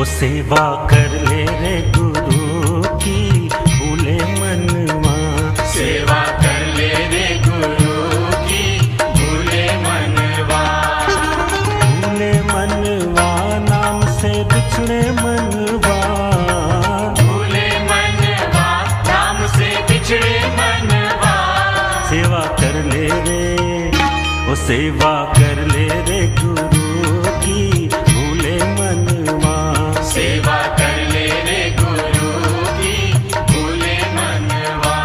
वो सेवा कर ले रे गुरु की भूले मनवा। सेवा कर ले रे गुरु की भूले मनवा। भूले मनवा नाम से बिछड़े मनवा। भूले मनवा नाम से बिछड़े मनवा। सेवा कर ले रे, वो सेवा कर ले रे गुरु की भूले मनवा। सेवा कर ले रे गुरु की भूले मनवा।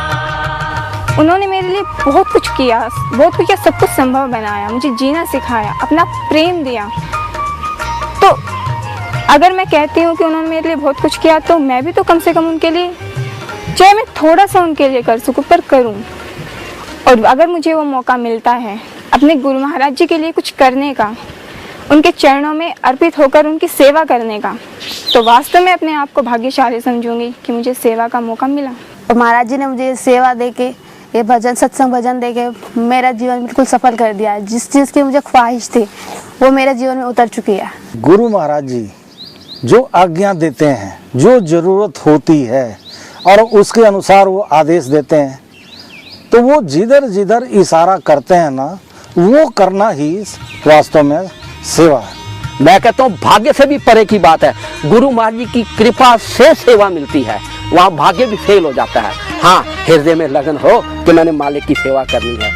उन्होंने मेरे लिए बहुत कुछ किया, सब कुछ संभव बनाया, मुझे जीना सिखाया, अपना प्रेम दिया। तो अगर मैं कहती हूँ कि उन्होंने मेरे लिए बहुत कुछ किया, तो मैं भी तो कम से कम उनके लिए, चाहे मैं थोड़ा सा उनके लिए कर सकूँ, पर करूँ। और अगर मुझे वो मौका मिलता है अपने गुरु महाराज जी के लिए कुछ करने का, उनके चरणों में अर्पित होकर उनकी सेवा करने का, तो वास्तव में अपने आप को भाग्यशाली समझूंगी कि मुझे सेवा का मौका मिला। और महाराज जी ने मुझे सेवा देके, ये भजन सत्संग भजन देके मेरा जीवन बिल्कुल सफल कर दिया है। जिस चीज़ की मुझे ख्वाहिश थी वो मेरे जीवन में उतर चुकी है। गुरु महाराज जी जो आज्ञा देते हैं, जो ज़रूरत होती है और उसके अनुसार वो आदेश देते हैं, तो वो जिधर जिधर इशारा करते हैं ना, वो करना ही वास्तव में सेवा है। मैं कहता हूँ भाग्य से भी परे की बात है। गुरु महाराज जी की कृपा से सेवा मिलती है, वहाँ भाग्य भी फेल हो जाता है। हाँ, हृदय में लगन हो कि मैंने मालिक की सेवा करनी है।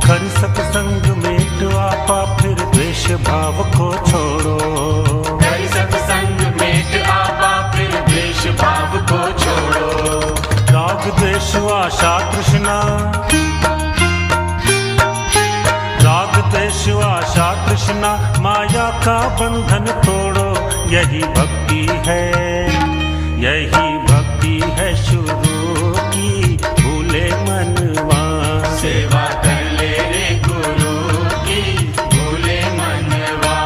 कर सत्संग में आपा फिर द्वेष भाव को छोड़ो। कर सत्संग में आपा फिर द्वेष भाव को छोड़ो। राग द्वेष आशा तृष्णा, राग द्वेष आशा तृष्णा माया का बंधन तोड़ो। यही भक्ति है, यही भक्ति है शुरू की भूले मनवा। सेवा कर ले रे गुरु की भूले मनवा।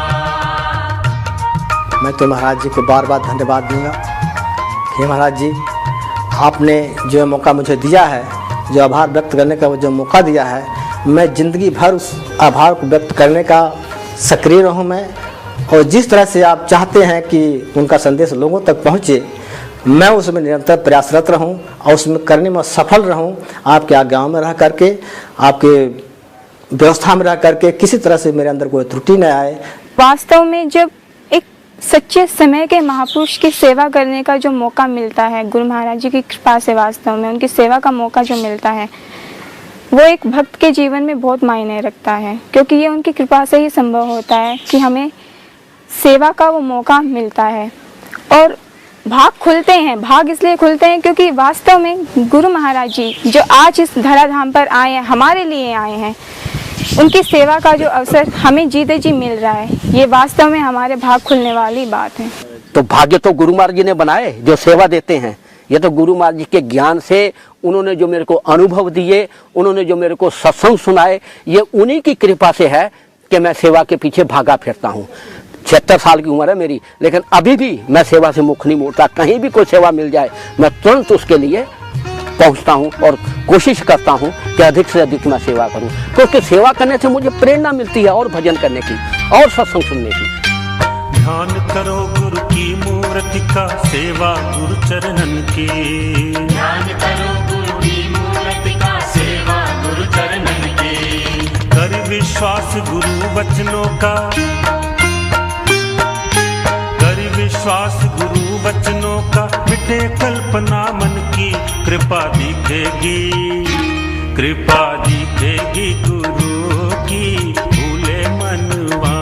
मैं तो महाराज जी को बार बार धन्यवाद दूंगा। हे महाराज जी, आपने जो मौका मुझे दिया है, जो आभार व्यक्त करने का जो मौका दिया है, मैं ज़िंदगी भर उस आभार को व्यक्त करने का सक्रिय रहूं मैं। और जिस तरह से आप चाहते हैं कि उनका संदेश लोगों तक पहुंचे, मैं उसमें निरंतर प्रयासरत रहूं और उसमें करने में सफल रहूं। आपके आज्ञाओं में रह करके, आपके व्यवस्था में रह करके किसी तरह से मेरे अंदर कोई त्रुटि न आए। वास्तव में जब एक सच्चे समय के महापुरुष की सेवा करने का जो मौका मिलता है, गुरु महाराज जी की कृपा से वास्तव में उनकी सेवा का मौका जो मिलता है, वो एक भक्त के जीवन में बहुत मायने रखता है। क्योंकि ये उनकी कृपा से ही संभव होता है कि हमें सेवा का वो मौका मिलता है। और भाग खुलते हैं, भाग इसलिए खुलते हैं क्योंकि वास्तव में गुरु महाराज जी जो आज इस धराधाम पर आए हैं, हमारे लिए आए हैं, उनकी सेवा का जो अवसर हमें जीते जी मिल रहा है, ये वास्तव में हमारे भाग खुलने वाली बात है। तो भाग्य तो गुरु महाराज जी ने बनाए जो सेवा देते हैं। ये तो गुरु महाराज जी के ज्ञान से, उन्होंने जो मेरे को अनुभव दिए, उन्होंने जो मेरे को सत्संग सुनाए, ये उन्हीं की कृपा से है कि मैं सेवा के पीछे भागा फिरता हूँ। 76 साल की उम्र है मेरी, लेकिन अभी भी मैं सेवा से मुख नहीं मोड़ता। कहीं भी कोई सेवा मिल जाए, मैं तुरंत उसके लिए पहुंचता हूं और कोशिश करता हूं कि अधिक से अधिक मैं सेवा करूं, क्योंकि सेवा करने से मुझे प्रेरणा मिलती है और भजन करने की और सत्संग सुनने की। ध्यान करो गुरु की मूर्ति का, सेवा गुरु चरणन की। ध्यान करो गुरु की मूर्ति का, सेवा गुरु चरणन की। कर विश्वास गुरु वचनों का, कर विश्वास गुरु वचनों का, मिटे कल्पना मन की। कृपा दिखेगी, कृपा दिखेगी गुरु की भूले मनवा।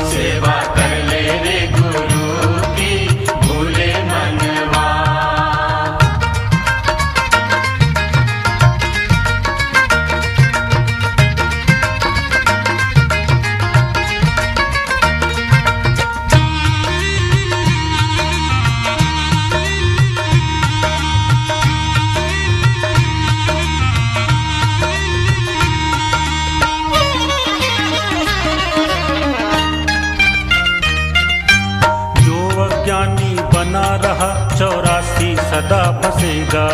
सेवा कर ले रे गुरु की भूले मनवा। बना रहा 84 सदा फंसेगा।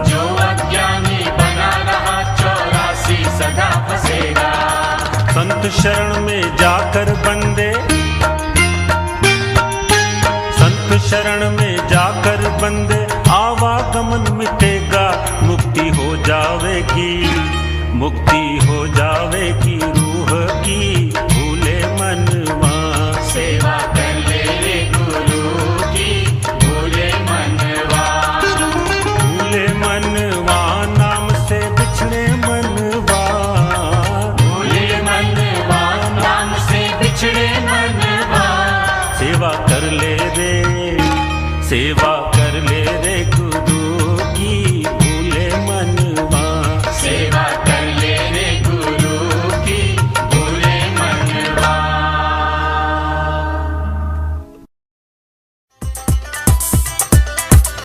जो अज्ञानी बना रहा 84 सदा फंसेगा। संत शरण में जाकर बंदे, संत मुक्ति